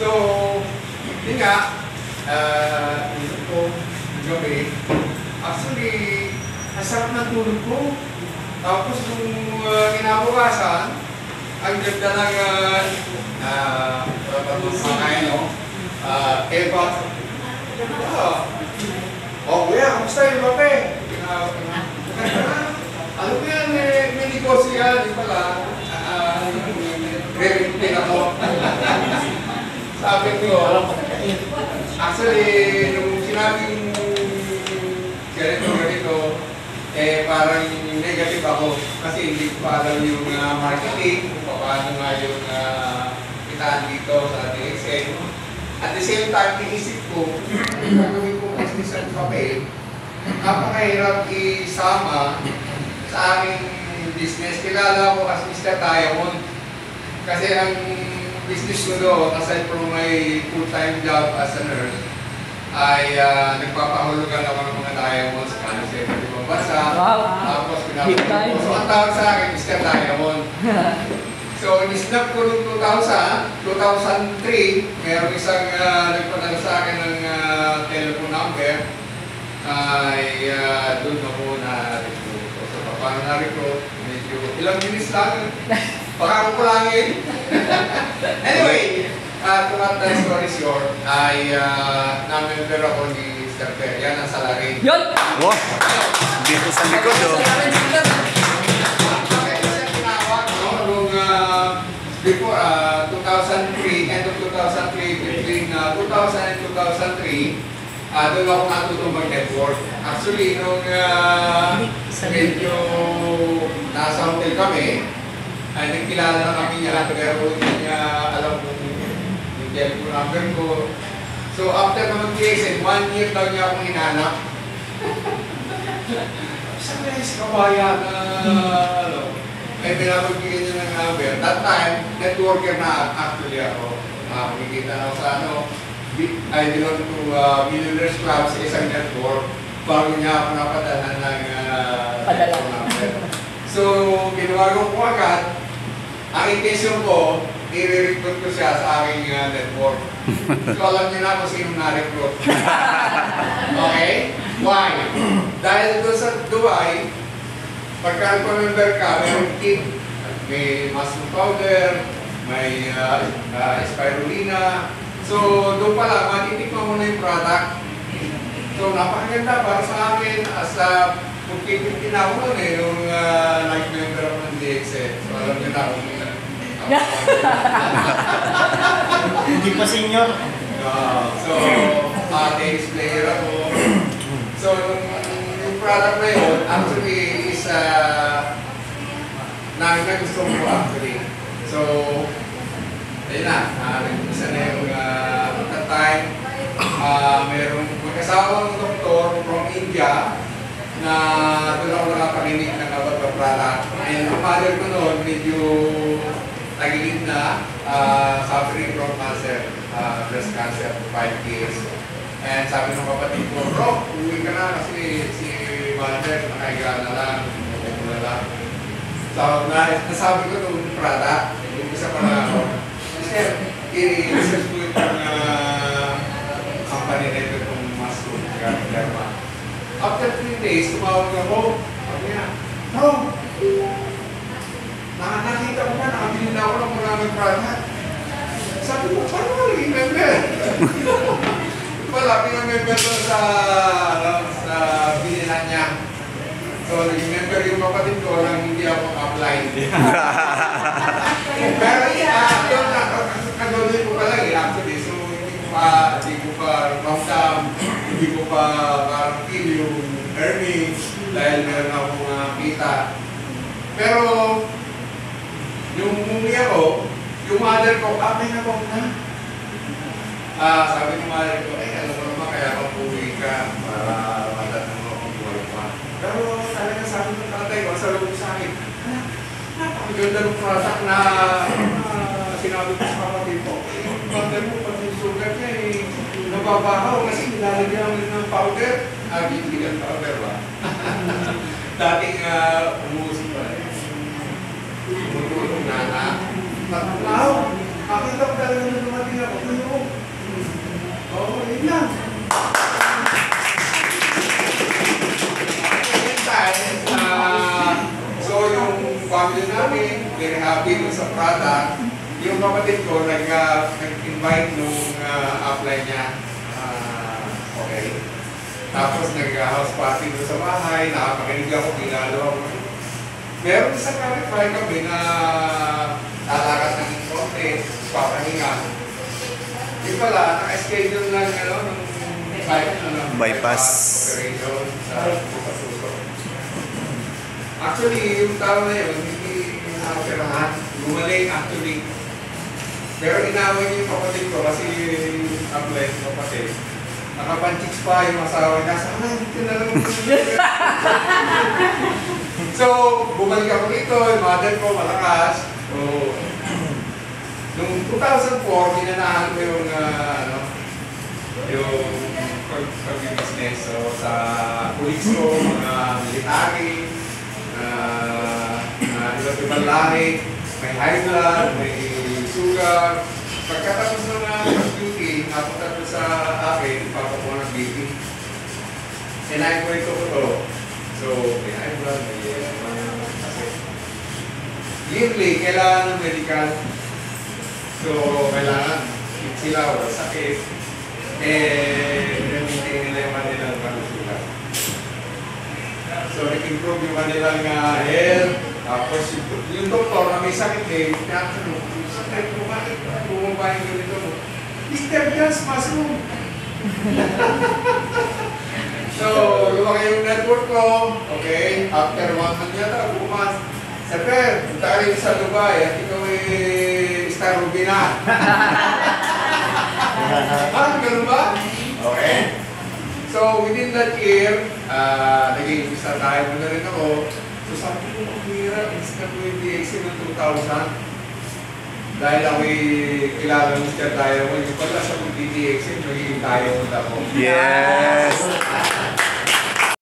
So, yun nga, isip ko, gabi, actually, ang sarap ng tulog ko. Tapos nung kinabukasan, ang ganda ng pagmamakain, no? Eva, oh, kuya, kamusta yung bape? Ano ko yan, may negosyo yan, di pala. Re-retain ako. Sabi ko, actually, nung sinabing ganito, parang negative ako. Kasi hindi ko pa alam yung marketing, kung paano nga yung kitaan dito sa DXN. At the same time, iisip ko, gagawin ko business at papel, napakahirap isama sa aking business. Kilala ko as Mr. Diamond. Kasi ang business ko doon, aside from my full-time job as a nurse, ay nagpapahulugan ako ng mga diamonds sa kanil sa ibang bansa. Tapos pinapagod ko. So ang tawag sa akin, Mr. Diamond. So, in-snap ko noong 2003, mayroong isang nagpadala sa akin ng telephone number ay doon ako na-recruit. So, paano na-recruit? Medyo ilang minutes lang. Baka ako kulangin. Anyway, to cut the story short, ay na-member ako ni Sir Per. Yan ang salary. Yun! Oh! Dito sa likod, oh. Before 2003, end of 2003, between 2000 and 2003, doon ako natutong mag-network. Actually, nung medyo nasa hotel kami, ay nagkilala na kami niya, pero hindi niya alam kung yung telephone number ko. So after na mag-PSN, 1 year daw niya akong hinanap. Sabi na yung kabayan na ay pinapagbigyan niya ng number. That time, networker na actually ako. Makikita na ako sa I belong to Millionaires Club sa isang network. Bago niya ako napadala ng number. So, ginawa ko agad. Ang intention ko, i-recruit ko siya sa aking network. So, alam niyo na kung sino na-recruit. Okay? Why? Dahil doon sa Dubai, pagka member ka, mayroong kit, may mushroom powder, may spirulina. So, doon pala, matitikman mo na yung product. So, napakaganda para sa akin as kung na ako nun nung nag-member ako ng DXN. So, alam niyo na kung hindi pa senior. So, tennis player ako. So, yung product na yun, actually, nagustuhan ko actually. So, ayun na, isa na yung time, mayroong mag-asawang doktor from India na doon ako nakapaninig ng about the product. And ang mother ko noon, medyo tagilid na, suffering from cancer, breast cancer for 5 years. And sabi ng kapatid ko, bro, uwi ka na kasi si mother nakahiga na lang. So, nasabi ko itong product, yung isa pa na ako, sir, i-research ko itong company na ito itong mushroom, Garma. After 3 days, tumawag ako, sabi niya, bro, nakita ko na, nakabili na ako ng maraming product. Sabi ko, paano mo i-member? Wala, pinamember ko sa binilan niya. So, nag-member yung kapatid ko nang hindi ako apply. Pero doon na, kagawin ko pa lang actually. So, hindi ko pa ramdam, hindi ko pa parang feel yung earnings dahil meron akong kita. Pero, yung umuwi ako, yung mother ko, may nabang na. Sabi ng mother ko, alam mo naman, kaya kung uwi ka para matatang mo kung buhay pa. Pero talaga sabi ng tatay ko, sa loob sa akin, napakaganda ng product na sinabi ko sa kapatid ko. Yung mother mo, pag yung sugar niya, nababahaw kasi nilalagyan namin ng powder. Bibigyan powder ba? Dating umuusip pa rin. Tumutulong na. Nakakalaw. Akita ko talaga na dumating ako. Yun lang. So yung family namin, very happy dun sa product. Yung kapatid ko, nag-invite nung upline niya. Okay. Tapos nag-house party doon sa bahay, nakapakinig ako, ginagawa ko. Meron isang clarify kami na lalakas ng konti, papahinga. Yung pala, naka-schedule lang ng Bypass. operation sa puso. Actually, yung tao na yun, hindi nakapirahan. Gumaling actually. Pero inaway niyo yung kapatid ko kasi upline ko kapatid. Nakapanchicks pa yung asawa niya. Sana dito na lang. So, bumalik ako dito. Yung mother ko malakas. So, noong 2004, minanahan ko yung pag-business. So, sa police ko, mga military, iba't ibang lahi, may high blood, may sugar. Pagkatapos ng duty, napunta ko sa akin, papakuha ng BP. Sinay ko to. So, may high blood, may kasi. Yearly, kailangan ng medical. So, kailangan sila o sakit. Maintain nila yung kanilang kalusugan. So, nag-improve yung kanilang health. Tapos, yung doktor na may sakit din, tinatanong, sakit mo, bakit bumaba yung ganito mo? Mr. Gas, mushroom! So, lumaki yung network ko. Okay, after 1 month yata, bumas. Sir, punta ka rin sa Dubai at ikaw Star Ruby na. Ganun ba? Okay. So, within that year, naging isa tayo mo na rin ako. So, sabi ko, mahirap, instant ko yung DXC ng 2000. Dahil ako'y kilala mo siya tayo. Yung pala sa DXC, magiging tayo mo ako. Yes!